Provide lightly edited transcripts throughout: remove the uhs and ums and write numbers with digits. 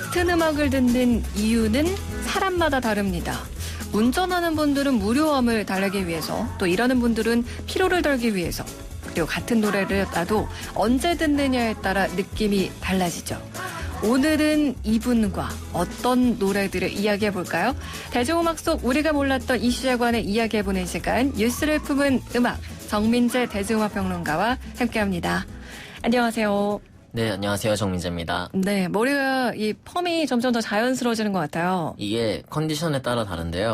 같은 음악을 듣는 이유는 사람마다 다릅니다. 운전하는 분들은 무료함을 달래기 위해서, 또 일하는 분들은 피로를 덜기 위해서, 그리고 같은 노래를 나도 언제 듣느냐에 따라 느낌이 달라지죠. 오늘은 이분과 어떤 노래들을 이야기해볼까요? 대중음악 속 우리가 몰랐던 이슈에 관해 이야기해보는 시간, 뉴스를 품은 음악, 정민재 대중음악평론가와 함께합니다. 안녕하세요. 네, 안녕하세요. 정민재입니다. 네, 머리가 이 펌이 점점 더 자연스러워지는 것 같아요. 이게 컨디션에 따라 다른데요.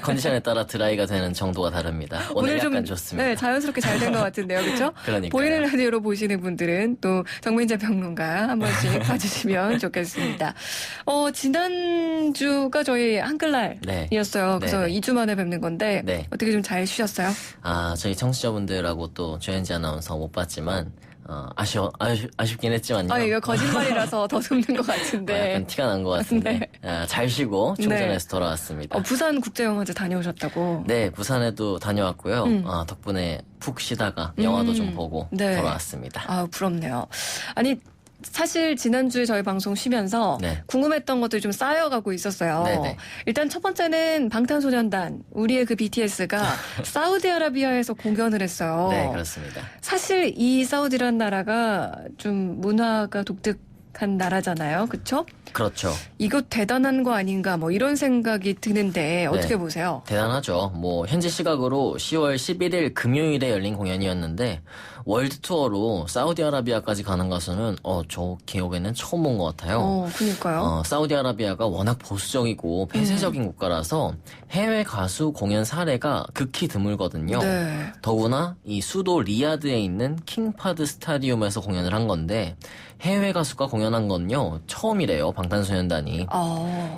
컨디션에 따라 드라이가 되는 정도가 다릅니다. 오늘 약간 좀, 좋습니다. 네, 자연스럽게 잘 된 것 같은데요. 그렇죠? 그러니까요. 보이는 라디오로 보시는 분들은 또 정민재 평론가 한 번씩 봐주시면 좋겠습니다. 지난주가 저희 한글날이었어요. 그래서 네. 2주 만에 뵙는 건데 네. 어떻게 좀 잘 쉬셨어요? 저희 청취자분들하고 또 조현지 아나운서 못 봤지만 아쉽긴 했지만요. 이거 거짓말이라서 더 숨는 것 같은데. 약간 티가 난 것 같은데. 네. 잘 쉬고 충전해서 네. 돌아왔습니다. 부산 국제영화제 다녀오셨다고? 네, 부산에도 다녀왔고요. 덕분에 푹 쉬다가 영화도 좀 보고 네. 돌아왔습니다. 부럽네요. 아니, 사실 지난주에 저희 방송 쉬면서 네. 궁금했던 것들이 좀 쌓여가고 있었어요. 네네. 일단 첫 번째는 방탄소년단, 우리의 그 BTS가 사우디아라비아에서 공연을 했어요. 네, 그렇습니다. 사실 이 사우디라는 나라가 좀 문화가 독특한 나라잖아요. 그렇죠? 그렇죠. 이거 대단한 거 아닌가 뭐 이런 생각이 드는데 어떻게 네. 보세요? 대단하죠. 현지 시각으로 10월 11일 금요일에 열린 공연이었는데 월드 투어로 사우디아라비아까지 가는 가수는 저 기억에는 처음 본 것 같아요. 그러니까요. 사우디아라비아가 워낙 보수적이고 폐쇄적인 국가라서 해외 가수 공연 사례가 극히 드물거든요. 네. 더구나 이 수도 리야드에 있는 킹파드 스타디움에서 공연을 한 건데 해외 가수가 공연한 건요 처음이래요. 방탄소년단이.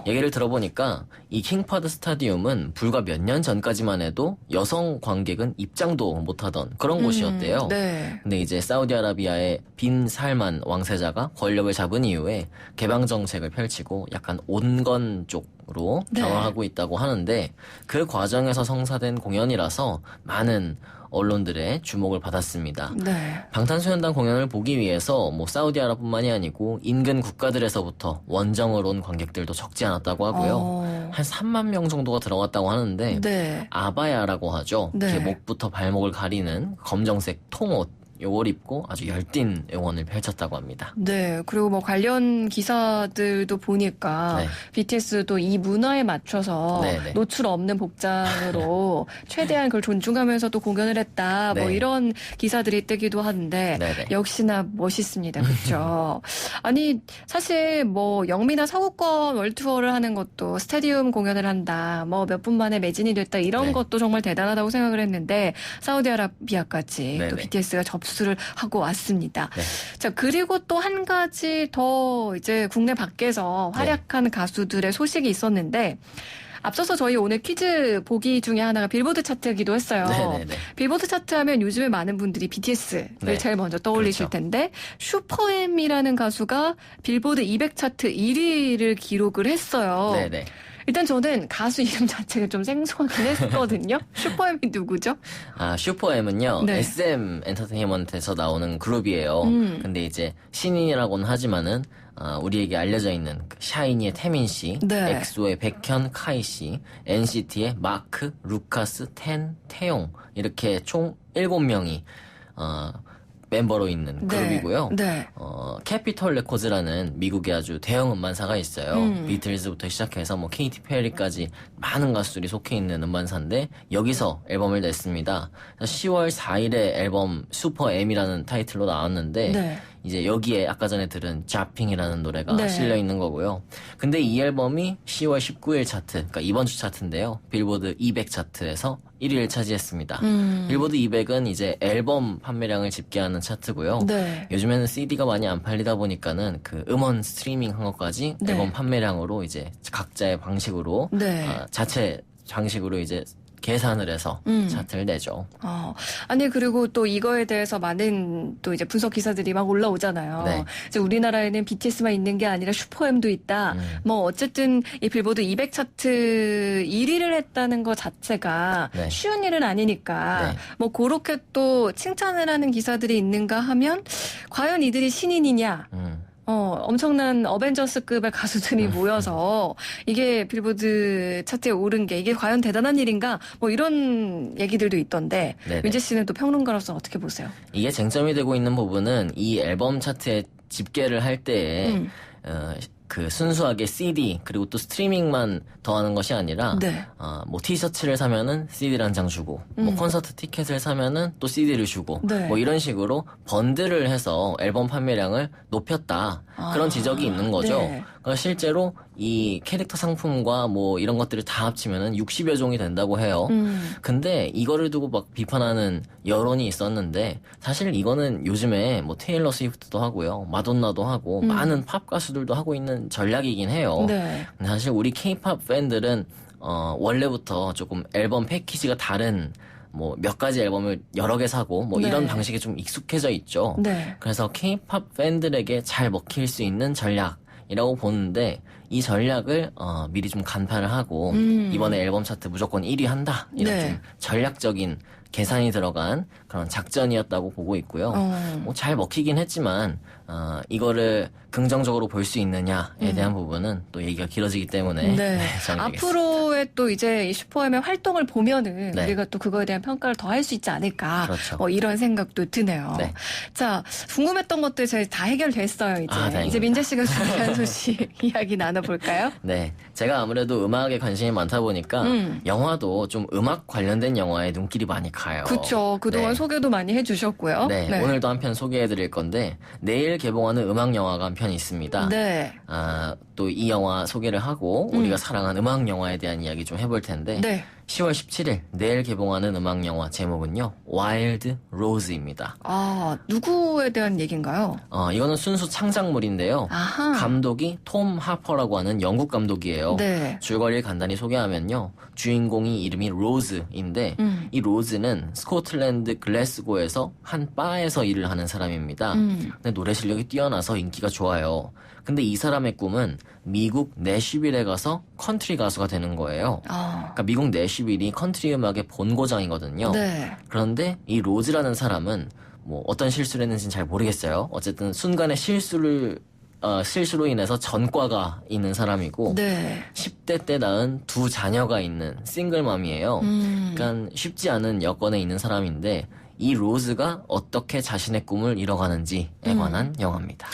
얘기를 들어보니까 이 킹파드 스타디움은 불과 몇 년 전까지만 해도 여성 관객은 입장도 못하던 그런 곳이었대요. 네. 근데 이제 사우디아라비아의 빈 살만 왕세자가 권력을 잡은 이후에 개방 정책을 펼치고 약간 온건 쪽으로 네. 변화하고 있다고 하는데 그 과정에서 성사된 공연이라서 많은 언론들의 주목을 받았습니다. 네. 방탄소년단 공연을 보기 위해서 사우디아라뿐만이 아니고 인근 국가들에서부터 원정을 온 관객들도 적지 않았다고 하고요. 한 3만 명 정도가 들어갔다고 하는데 네. 아바야라고 하죠. 네. 이렇게 목부터 발목을 가리는 검정색 통옷 요걸 입고 아주 열띤 응원을 펼쳤다고 합니다. 네, 그리고 관련 기사들도 보니까 네. BTS도 이 문화에 맞춰서 네네. 노출 없는 복장으로 최대한 그걸 존중하면서도 공연을 했다. 네. 이런 기사들이 뜨기도 하는데 네네. 역시나 멋있습니다. 그렇죠? 아니 사실 영미나 서구권 월투어를 하는 것도 스타디움 공연을 한다. 몇 분 만에 매진이 됐다. 이런 네. 것도 정말 대단하다고 생각을 했는데 사우디아라비아까지 네네. 또 BTS가 접수를 하고 왔습니다. 네. 자, 그리고 또 한 가지 더 이제 국내 밖에서 활약한 가수들의 소식이 있었는데 앞서서 저희 오늘 퀴즈 보기 중에 하나가 빌보드 차트이기도 했어요. 네네네. 빌보드 차트 하면 요즘에 많은 분들이 BTS를 네. 제일 먼저 떠올리실 그렇죠. 텐데 슈퍼엠이라는 가수가 빌보드 200 차트 1위를 기록을 했어요. 네네. 일단 저는 가수 이름 자체가 좀 생소하긴 했거든요. 슈퍼엠이 누구죠? 슈퍼엠은요, 네. SM 엔터테인먼트에서 나오는 그룹이에요. 근데 이제 신인이라고는 하지만은, 우리에게 알려져 있는 샤이니의 태민 씨, 네. 엑소의 백현, 카이 씨, NCT의 마크, 루카스, 태용, 이렇게 총 7명이, 멤버로 있는 그룹이고요. 네. 캐피털 레코즈라는 미국의 아주 대형 음반사가 있어요. 비틀즈부터 시작해서 케이티 페리까지 많은 가수들이 속해 있는 음반사인데 여기서 앨범을 냈습니다. 10월 4일에 앨범 슈퍼 M이라는 타이틀로 나왔는데 네. 이제 여기에 아까 전에 들은 자핑이라는 노래가 네. 실려 있는 거고요. 근데 이 앨범이 10월 19일 차트, 그러니까 이번 주 차트인데요. 빌보드 200 차트에서 1위를 차지했습니다. 빌보드 200은 이제 앨범 판매량을 집계하는 차트고요. 네. 요즘에는 CD가 많이 안 팔리다 보니까는 그 음원 스트리밍 한 것까지 네. 앨범 판매량으로 이제 각자의 방식으로 네. 자체 방식으로 이제 계산을 해서 차트를 내죠. 아니 그리고 또 이거에 대해서 많은 또 이제 분석 기사들이 막 올라오잖아요. 네. 이제 우리나라에는 BTS만 있는 게 아니라 슈퍼엠도 있다. 어쨌든 이 빌보드 200 차트 1위를 했다는 것 자체가 네. 쉬운 일은 아니니까 네. 그렇게 또 칭찬을 하는 기사들이 있는가 하면 과연 이들이 신인이냐? 엄청난 어벤져스급의 가수들이 모여서 이게 빌보드 차트에 오른 게 이게 과연 대단한 일인가? 뭐 이런 얘기들도 있던데 네네. 민재 씨는 또 평론가로서 어떻게 보세요? 이게 쟁점이 되고 있는 부분은 이 앨범 차트에 집계를 할 때에 그 순수하게 CD 그리고 또 스트리밍만 더하는 것이 아니라 네. 뭐 티셔츠를 사면은 CD를 한 장 주고 뭐 콘서트 티켓을 사면은 또 CD를 주고 네. 뭐 이런 식으로 번들을 해서 앨범 판매량을 높였다 그런 지적이 있는 거죠. 네. 그러니까 실제로 이 캐릭터 상품과 뭐 이런 것들을 다 합치면은 60여 종이 된다고 해요. 근데 이거를 두고 막 비판하는 여론이 있었는데 사실 이거는 요즘에 뭐 테일러 스위프트도 하고요. 마돈나도 하고 많은 팝 가수들도 하고 있는 전략이긴 해요. 네. 근데 사실 우리 케이팝 팬들은 원래부터 조금 앨범 패키지가 다른 뭐 몇 가지 앨범을 여러 개 사고 뭐 네. 이런 방식에 좀 익숙해져 있죠. 네. 그래서 케이팝 팬들에게 잘 먹힐 수 있는 전략이라고 보는데 이 전략을 미리 좀 간파를 하고 이번에 앨범 차트 무조건 1위 한다 이런 네. 좀 전략적인 계산이 들어간 그런 작전이었다고 보고 있고요. 뭐 잘 먹히긴 했지만 이거를 긍정적으로 볼 수 있느냐에 대한 부분은 또 얘기가 길어지기 때문에 네. 정해야겠습니다. 앞으로의 또 이제 이 슈퍼엠의 활동을 보면은 네. 우리가 또 그거에 대한 평가를 더 할 수 있지 않을까. 그렇죠. 이런 생각도 드네요. 네. 자, 궁금했던 것들 저희 다 해결됐어요, 이제. 다행입니다. 이제 민재 씨가 준비한 소식 이야기 나눠볼까요? 네, 제가 아무래도 음악에 관심이 많다 보니까 영화도 좀 음악 관련된 영화에 눈길이 많이 가요. 그쵸. 그동안 네. 소개도 많이 해주셨고요. 네, 오늘도 한 편 소개해드릴 건데 내일 개봉하는 음악 영화가 한 편 있습니다. 네. 또 이 영화 소개를 하고 우리가 사랑하는 음악 영화에 대한 이야기 좀 해볼 텐데 네. 10월 17일 내일 개봉하는 음악 영화 제목은요 와일드 로즈입니다. 누구에 대한 얘기인가요? 이거는 순수 창작물인데요. 아하. 감독이 톰 하퍼라고 하는 영국 감독이에요. 네. 줄거리를 간단히 소개하면요. 주인공이 이름이 로즈인데 이 로즈는 스코틀랜드 글래스고에서 한 바에서 일을 하는 사람입니다. 근데 노래 실력이 뛰어나서 인기가 좋아요. 근데 이 사람의 꿈은 미국 내슈빌에 가서 컨트리 가수가 되는 거예요. 그러니까 미국 내슈빌이 컨트리 음악의 본고장이거든요. 네. 그런데 이 로즈라는 사람은 뭐 어떤 실수를 했는지는 잘 모르겠어요. 어쨌든 순간에 실수로 인해서 전과가 있는 사람이고 네. 10대 때 낳은 두 자녀가 있는 싱글맘이에요. 그러니까 쉽지 않은 여건에 있는 사람인데 이 로즈가 어떻게 자신의 꿈을 이뤄가는지에 관한 영화입니다.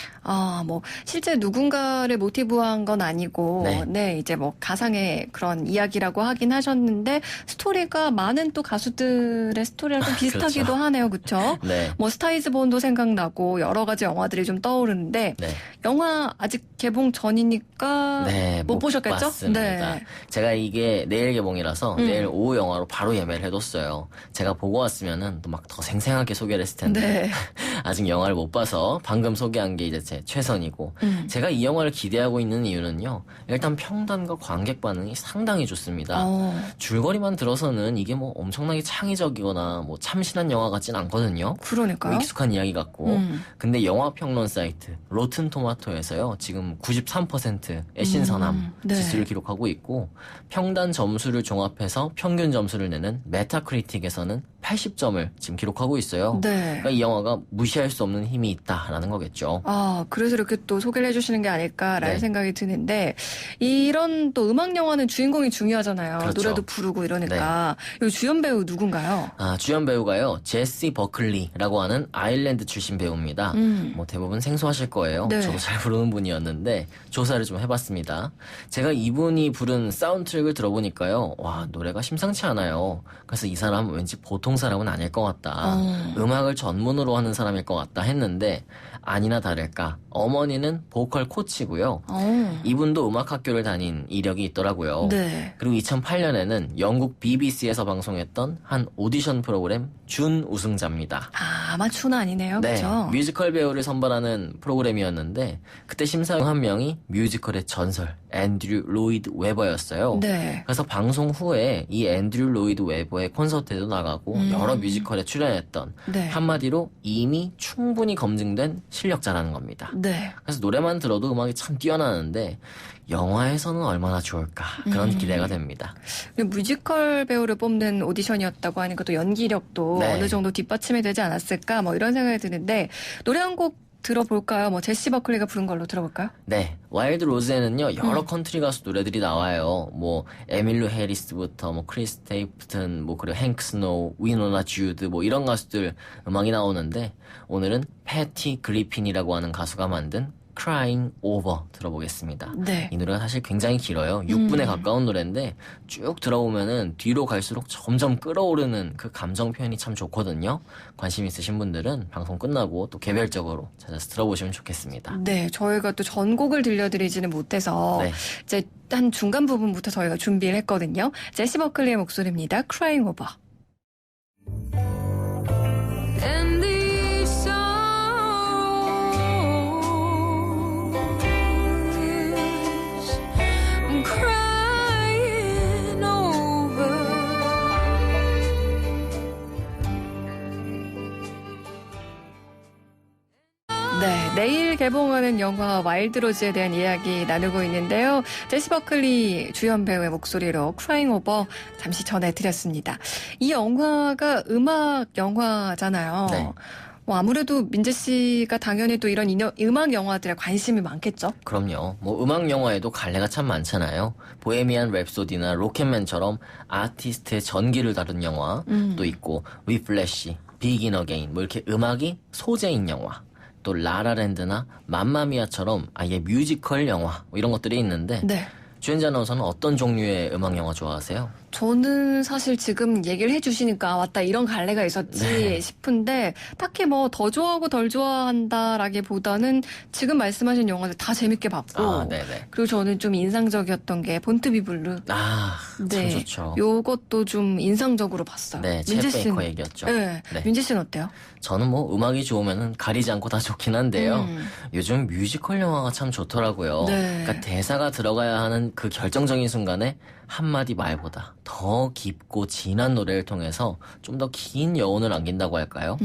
뭐 실제 누군가를 모티브한 건 아니고 네. 이제 뭐 가상의 그런 이야기라고 하긴 하셨는데 스토리가 많은 또 가수들의 스토리랑 좀 비슷하기도 그렇죠. 하네요. 그렇죠? 네. 뭐 스타이즈 본도 생각나고 여러 가지 영화들이 좀 떠오르는데 네. 영화 아직 개봉 전이니까 못 보셨겠죠? 봤습니다. 네. 제가 이게 내일 개봉이라서 내일 오후 영화로 바로 예매를 해뒀어요. 제가 보고 왔으면은 또 막 더 생생하게 소개를 했을 텐데 네. 아직 영화를 못 봐서 방금 소개한 게 이제 제 최선이고 제가 이 영화를 기대하고 있는 이유는요. 일단 평단과 관객 반응이 상당히 좋습니다. 줄거리만 들어서는 이게 뭐 엄청나게 창의적이거나 뭐 참신한 영화 같진 않거든요. 그러니까요. 뭐 익숙한 이야기 같고. 근데 영화 평론 사이트 로튼 토마토에서요. 지금 93%의 신선함 네. 지수를 기록하고 있고 평단 점수를 종합해서 평균 점수를 내는 메타크리틱에서는 80점을 지금 기록하고 있어요. 네. 그러니까 이 영화가 무시할 수 없는 힘이 있다라는 거겠죠. 그래서 이렇게 또 소개를 해주시는 게 아닐까라는 네. 생각이 드는데 이런 또 음악 영화는 주인공이 중요하잖아요. 그렇죠. 노래도 부르고 이러니까 이 주연 배우 누군가요? 주연 배우가요. 제시 버클리라고 하는 아일랜드 출신 배우입니다. 뭐 대부분 생소하실 거예요. 네. 저도 잘 부르는 분이었는데 조사를 좀 해봤습니다. 제가 이분이 부른 사운드트랙을 들어보니까요. 와 노래가 심상치 않아요. 그래서 이 사람 왠지 보통 사람은 아닐 것 같다. 음악을 전문으로 하는 사람일 것 같다 했는데 아니나 다를까 어머니는 보컬 코치고요. 이분도 음악학교를 다닌 이력이 있더라고요. 네. 그리고 2008년에는 영국 BBC에서 방송했던 한 오디션 프로그램 준 우승자입니다. 아마추어는 아니네요. 네, 그렇죠? 뮤지컬 배우를 선발하는 프로그램이었는데 그때 심사위원 한 명이 뮤지컬의 전설 앤드류 로이드 웨버였어요. 네. 그래서 방송 후에 이 앤드류 로이드 웨버의 콘서트에도 나가고 여러 뮤지컬에 출연했던 네. 한마디로 이미 충분히 검증된 실력자라는 겁니다. 네. 그래서 노래만 들어도 음악이 참 뛰어나는데 영화에서는 얼마나 좋을까 그런 기대가 됩니다. 뮤지컬 배우를 뽑는 오디션이었다고 하니까 또 연기력도 네. 어느 정도 뒷받침이 되지 않았을까 뭐 이런 생각이 드는데 노래 한 곡 들어볼까요? 뭐 제시 버클리가 부른 걸로 들어볼까요? 네, 와일드 로즈에는요 여러 컨트리 가수 노래들이 나와요. 뭐 에밀로 해리스부터 뭐 크리스 테이프튼, 뭐 그리고 행크 스노우, 위노나 주드 뭐 이런 가수들 음악이 나오는데 오늘은 패티 그리핀이라고 하는 가수가 만든 Crying Over 들어보겠습니다. 네. 이 노래가 사실 굉장히 길어요. 6분에 가까운 노래인데 쭉 들어보면은 뒤로 갈수록 점점 끌어오르는 그 감정 표현이 참 좋거든요. 관심 있으신 분들은 방송 끝나고 또 개별적으로 찾아서 들어보시면 좋겠습니다. 네, 저희가 또 전곡을 들려드리지는 못해서 네. 이제 한 중간 부분부터 저희가 준비를 했거든요. 제시 버클리의 목소리입니다. Crying Over. And these songs, I'm crying over. 네, 내일 개봉하는 영화 와일드 로즈에 대한 이야기 나누고 있는데요. 제시 버클리 주연 배우의 목소리로 Crying Over 잠시 전해드렸습니다. 이 영화가 음악 영화잖아요. 네. 뭐 아무래도 민재 씨가 당연히 또 이런 음악 영화들에 관심이 많겠죠? 그럼요. 뭐 음악 영화에도 갈래가 참 많잖아요. 보헤미안 랩소디나 로켓맨처럼 아티스트의 전기를 다룬 영화도 있고 위플래시, 비긴 어게인 뭐 이렇게 음악이 소재인 영화. 또 라라랜드나 맘마미아처럼 아예 뮤지컬 영화 뭐 이런 것들이 있는데 네. 주연자 아나운서는 어떤 종류의 음악 영화 좋아하세요? 저는 사실 지금 얘기를 해주시니까 맞다 이런 갈래가 있었지 네. 싶은데 딱히 뭐 더 좋아하고 덜 좋아한다라기보다는 지금 말씀하신 영화들 다 재밌게 봤고 네네. 그리고 저는 좀 인상적이었던 게 본투비 블루. 참 좋죠. 요것도 좀 인상적으로 봤어요. 네, 챗 민재 씨는- 베이커 얘기였죠. 네. 네. 민재 씨는 어때요? 저는 뭐 음악이 좋으면 가리지 않고 다 좋긴 한데요. 요즘 뮤지컬 영화가 참 좋더라고요. 네. 그러니까 대사가 들어가야 하는 그 결정적인 순간에 한마디 말보다 더 깊고 진한 노래를 통해서 좀 더 긴 여운을 남긴다고 할까요?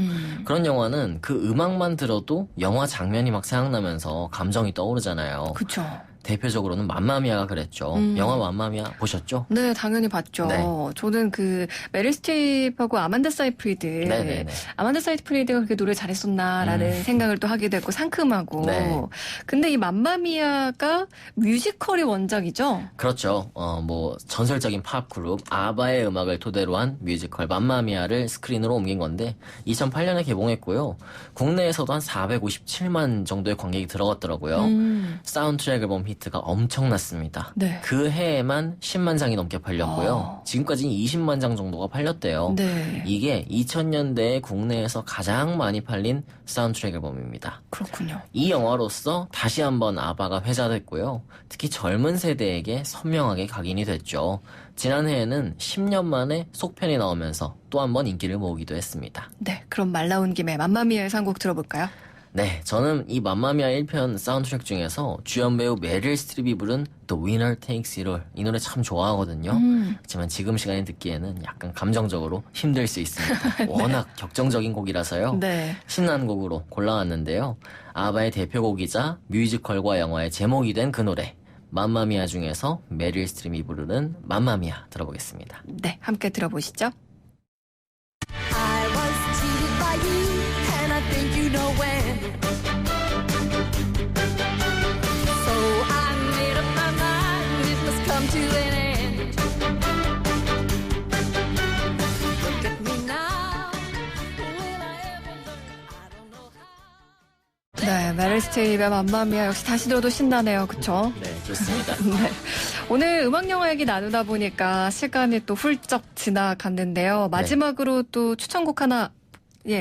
그런 영화는 그 음악만 들어도 영화 장면이 막 생각나면서 감정이 떠오르잖아요. 그쵸. 대표적으로는 맘마미아가 그랬죠. 영화 맘마미아 보셨죠? 네, 당연히 봤죠. 네. 저는 그 메릴 스트립하고 아만다 사이프리드. 네네네. 아만다 사이프리드가 그렇게 노래 잘했었나라는 생각을 또 하게 됐고 상큼하고. 네. 근데 이 맘마미아가 뮤지컬이 원작이죠. 그렇죠. 뭐 전설적인 팝 그룹 아바의 음악을 토대로 한 뮤지컬 맘마미아를 스크린으로 옮긴 건데 2008년에 개봉했고요. 국내에서도 한 457만 정도의 관객이 들어갔더라고요. 사운드트랙 앨범 히트가 엄청났습니다. 네. 그 해에만 10만 장이 넘게 팔렸고요. 지금까지는 20만 장 정도가 팔렸대요. 네. 이게 2000년대에 국내에서 가장 많이 팔린 사운드트랙 앨범입니다. 그렇군요. 이 영화로서 다시 한번 아바가 회자됐고요. 특히 젊은 세대에게 선명하게 각인이 됐죠. 지난해에는 10년 만에 속편이 나오면서 또 한 번 인기를 모으기도 했습니다. 네, 그럼 말 나온 김에 맘마미아의 한 곡 들어볼까요? 네, 저는 이 맘마미아 1편 사운드트랙 중에서 주연 배우 메릴 스트립이 부른 The Winner Takes It All 이 노래 참 좋아하거든요. 하지만 지금 시간에 듣기에는 약간 감정적으로 힘들 수 있습니다. 워낙 격정적인 곡이라서요. 네. 신나는 곡으로 골라왔는데요. 아바의 대표곡이자 뮤지컬과 영화의 제목이 된 그 노래 맘마미아 중에서 메릴 스트립이 부르는 맘마미아 들어보겠습니다. 네, 함께 들어보시죠. I was cheated by you, and I think you know when. So I made up my mind, it must come to an end. Look at me now, will I ever learn? I don't know how. 네, 메릴 스트립의 맘마미아 역시 다시 들어도 신나네요. 그쵸? 네, 좋습니다. 네. 오늘 음악영화 얘기 나누다 보니까 시간이 또 훌쩍 지나갔는데요. 마지막으로 또 추천곡 하나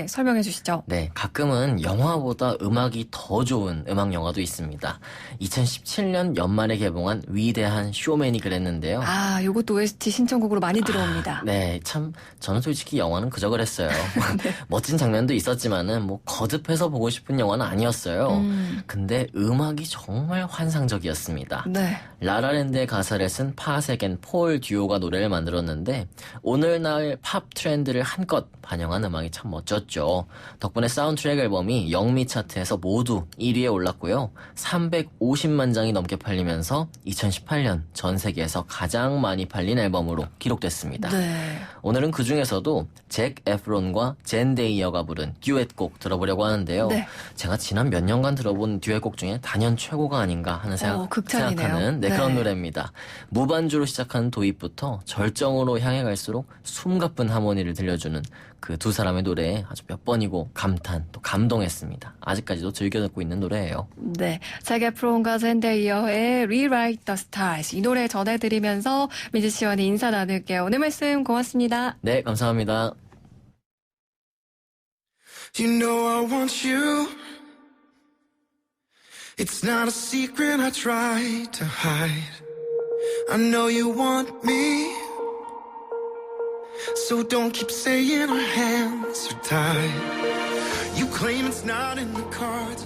설명해 주시죠. 네, 가끔은 영화보다 음악이 더 좋은 음악 영화도 있습니다. 2017년 연말에 개봉한 위대한 쇼맨이 그랬는데요. 아, 요것도 OST 신청곡으로 많이 들어옵니다. 네, 참 저는 솔직히 영화는 그저 그랬어요. 멋진 장면도 있었지만은 뭐 거듭해서 보고 싶은 영화는 아니었어요. 근데 음악이 정말 환상적이었습니다. 네. 라라랜드의 가사를 쓴 파색 앤 폴 듀오가 노래를 만들었는데 오늘날 팝 트렌드를 한껏 반영한 음악이 참 멋졌어요. 거졌죠. 덕분에 사운드트랙 앨범이 영미 차트에서 모두 1위에 올랐고요. 350만 장이 넘게 팔리면서 2018년 전 세계에서 가장 많이 팔린 앨범으로 기록됐습니다. 네. 오늘은 그 중에서도 잭 에프론과 젠데이어가 부른 듀엣곡 들어보려고 하는데요. 네. 제가 지난 몇 년간 들어본 듀엣곡 중에 단연 최고가 아닌가 하는 극찬이네요. 생각하는 네. 그런 노래입니다. 무반주로 시작한 도입부터 절정으로 향해 갈수록 숨가쁜 하모니를 들려주는 그 두 사람의 노래에 아주 몇 번이고 감탄 또 감동했습니다. 아직까지도 즐겨 듣고 있는 노래예요. 네, 잭 에프론과 젠데이어의 Rewrite the Stars 이 노래 전해드리면서 민지 씨와 인사 나눌게요. 오늘 말씀 고맙습니다. 네, 감사합니다. You know I want you. It's not a secret I try to hide. I know you want me. So don't keep saying our hands are tied. You claim it's not in the cards.